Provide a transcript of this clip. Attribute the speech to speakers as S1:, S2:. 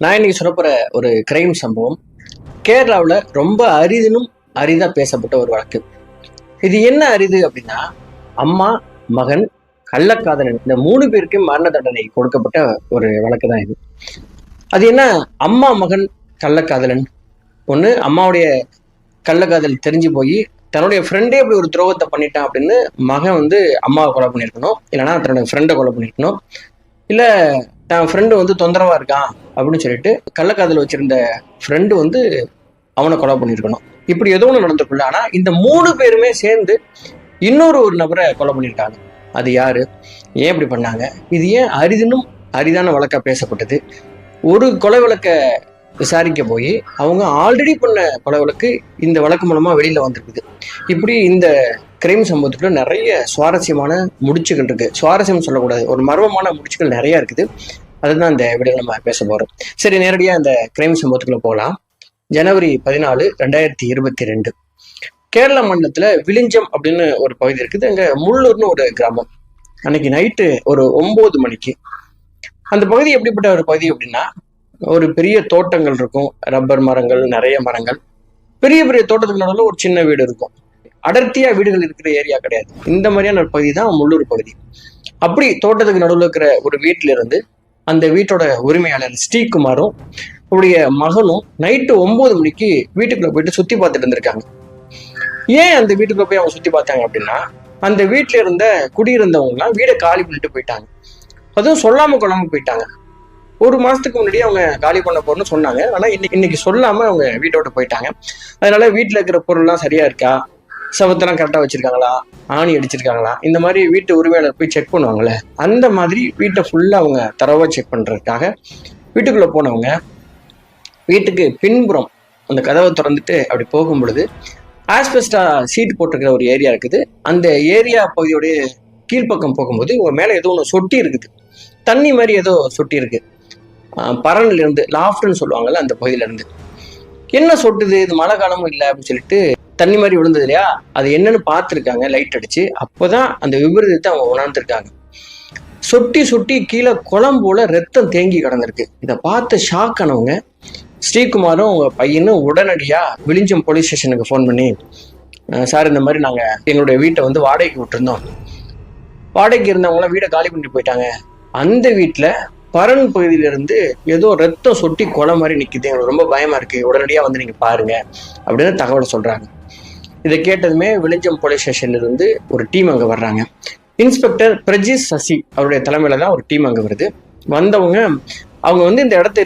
S1: நான் இன்னைக்கு சொல்லப்போற ஒரு கிரைம் சம்பவம் கேரளாவில் ரொம்ப அரிதா பேசப்பட்ட ஒரு வழக்கு. இது என்ன அரிது அப்படின்னா, அம்மா, மகன், கள்ளக்காதலன் இந்த 3 பேருக்கும் மரண தண்டனை கொடுக்கப்பட்ட ஒரு வழக்கு தான் இது. அது என்ன, அம்மா மகன் கள்ளக்காதலன், ஒன்று அம்மாவுடைய கள்ளக்காதல் தெரிஞ்சு போய் தன்னுடைய ஃப்ரெண்டே இப்படி ஒரு துரோகத்தை பண்ணிட்டான் அப்படின்னு மகன் அம்மாவை கொலை பண்ணியிருக்கணும், இல்லைன்னா தன்னுடைய ஃப்ரெண்டை கொலை பண்ணியிருக்கணும், இல்லை தன் ஃப்ரெண்டு தொந்தரவா இருக்கான் அப்படின்னு சொல்லிட்டு கள்ளக்காதல் வச்சிருந்த ஃப்ரெண்டு அவனை கொலை பண்ணியிருக்கணும். இப்படி ஏதோ ஒன்று நடந்திருக்குல்ல. ஆனா இந்த 3 பேருமே சேர்ந்து இன்னொரு நபரை கொலை பண்ணியிருக்காங்க. அது யாரு, ஏன் இப்படி பண்ணாங்க, இது ஏன் அரிதான வழக்கா பேசப்பட்டது? ஒரு கொலை வழக்க விசாரிக்க போய் அவங்க ஆல்ரெடி பண்ண கொலை வழக்கு இந்த வழக்கு மூலமா வெளியில வந்திருக்குது. இப்படி இந்த கிரைம் சம்பவத்துக்குள்ள நிறைய சுவாரஸ்யமான முடிச்சுகள் இருக்கு. சுவாரஸ்யம் சொல்லக்கூடாது, ஒரு மர்மமான முடிச்சுகள் நிறைய இருக்குது. அதுதான் இந்த வீடியோ நம்ம பேச போறோம். சரி, நேரடியா இந்த கிரைம் சம்பவத்துக்குள்ள போகலாம். ஜனவரி 14, 2022 கேரள மாநிலத்துல விழிஞ்சம் அப்படின்னு ஒரு பகுதி இருக்குது. அங்க முள்ளூர்னு ஒரு கிராமம். அன்னைக்கு நைட்டு ஒரு 9 மணிக்கு அந்த பகுதி எப்படிப்பட்ட ஒரு பகுதி அப்படின்னா, ஒரு பெரிய தோட்டங்கள் இருக்கும், ரப்பர் மரங்கள், நிறைய மரங்கள், பெரிய பெரிய தோட்டத்துக்கு நடுவில் ஒரு சின்ன வீடு இருக்கும். அடர்த்தியா வீடுகள் இருக்கிற ஏரியா கிடையாது. இந்த மாதிரியான ஒரு பகுதி தான் முள்ளூர் பகுதி. அப்படி தோட்டத்துக்கு நடுவில் இருக்கிற ஒரு வீட்டுல இருந்து அந்த வீட்டோட உரிமையாளர் ஸ்ரீகுமாரும் அவருடைய மகனும் நைட்டு 9 மணிக்கு வீட்டுக்குள்ள போயிட்டு சுத்தி பார்த்துட்டு இருந்திருக்காங்க. ஏன் அந்த வீட்டுக்குள்ள போய் அவங்க சுத்தி பார்த்தாங்க அப்படின்னா, அந்த வீட்டுல இருந்த குடியிருந்தவங்க எல்லாம் வீடை காலி பண்ணிட்டு போயிட்டாங்க. அதுவும் சொல்லாம கொள்ளாம போயிட்டாங்க. 1 மாசத்துக்கு முன்னாடியே அவங்க காலி பண்ண போறோம்னு சொன்னாங்க. ஆனா இன்னைக்கு சொல்லாம அவங்க வீட்டோட போயிட்டாங்க. அதனால வீட்டுல இருக்கிற பொருள்லாம் சரியா இருக்கா, சவத்தெல்லாம் கரெக்டா வச்சிருக்காங்களா, ஆணி அடிச்சிருக்காங்களா, இந்த மாதிரி வீட்டு உரிமையாளர் போய் செக் பண்ணுவாங்கல்ல, அந்த மாதிரி வீட்டை ஃபுல்லா அவங்க தரவா செக் பண்றதுக்காக வீட்டுக்குள்ள போனவங்க வீட்டுக்கு பின்புறம் அந்த கதவை திறந்துட்டு அப்படி போகும் பொழுது ஆஸ்பெஸ்டா சீட் போட்டிருக்கிற ஒரு ஏரியா இருக்குது. அந்த ஏரியா பகுதியோடைய கீழ்ப்பக்கம் போகும்போது உங்க மேல ஏதோ ஒன்று சொட்டி இருக்குது, தண்ணி மாதிரி ஏதோ சொட்டி இருக்கு. பரன்ல இருந்து, லாஃப்ட்னு சொல்லுவாங்கல்ல, அந்த பகுதியில இருந்து என்ன சொட்டுது, இது மழை காலமும் இல்லை அப்படின்னு சொல்லிட்டு தண்ணி மாதிரி விழுந்தது இல்லையா, அது என்னன்னு பார்த்துருக்காங்க லைட் அடிச்சு. அப்போதான் அந்த விபரீதத்தை அவங்க உணர்ந்துருக்காங்க. சொட்டி சொட்டி கீழே குளம் போல ரத்தம் தேங்கி கிடந்திருக்கு. இதை பார்த்து ஷாக் ஆனவங்க ஸ்ரீகுமாரும் அவங்க பையனும் உடனடியா விழிஞ்சம் போலீஸ் ஸ்டேஷனுக்கு ஃபோன் பண்ணி, சார் இந்த மாதிரி நாங்க எங்களுடைய வீட்டை வாடகைக்கு விட்டுருந்தோம், வாடகைக்கு இருந்தவங்களாம் வீடை காலி பண்ணிட்டு போயிட்டாங்க, அந்த வீட்டுல பரன் பகுதியில இருந்து ஏதோ ரத்தம் சொட்டி கொலை மாதிரி நிக்குது, எங்களுக்கு ரொம்ப பயமா இருக்கு, உடனடியா நீங்க பாருங்க அப்படின்னு தகவல் சொல்றாங்க. இதை கேட்டதுமே விழிஞ்சம் போலீஸ் ஸ்டேஷன்ல இருந்து ஒரு டீம் அங்க வர்றாங்க. இன்ஸ்பெக்டர் பிரஜிஸ் சசி அவருடைய தலைமையில தான் ஒரு டீம் அங்க வருது. வந்தவங்க அவங்க இந்த இடத்த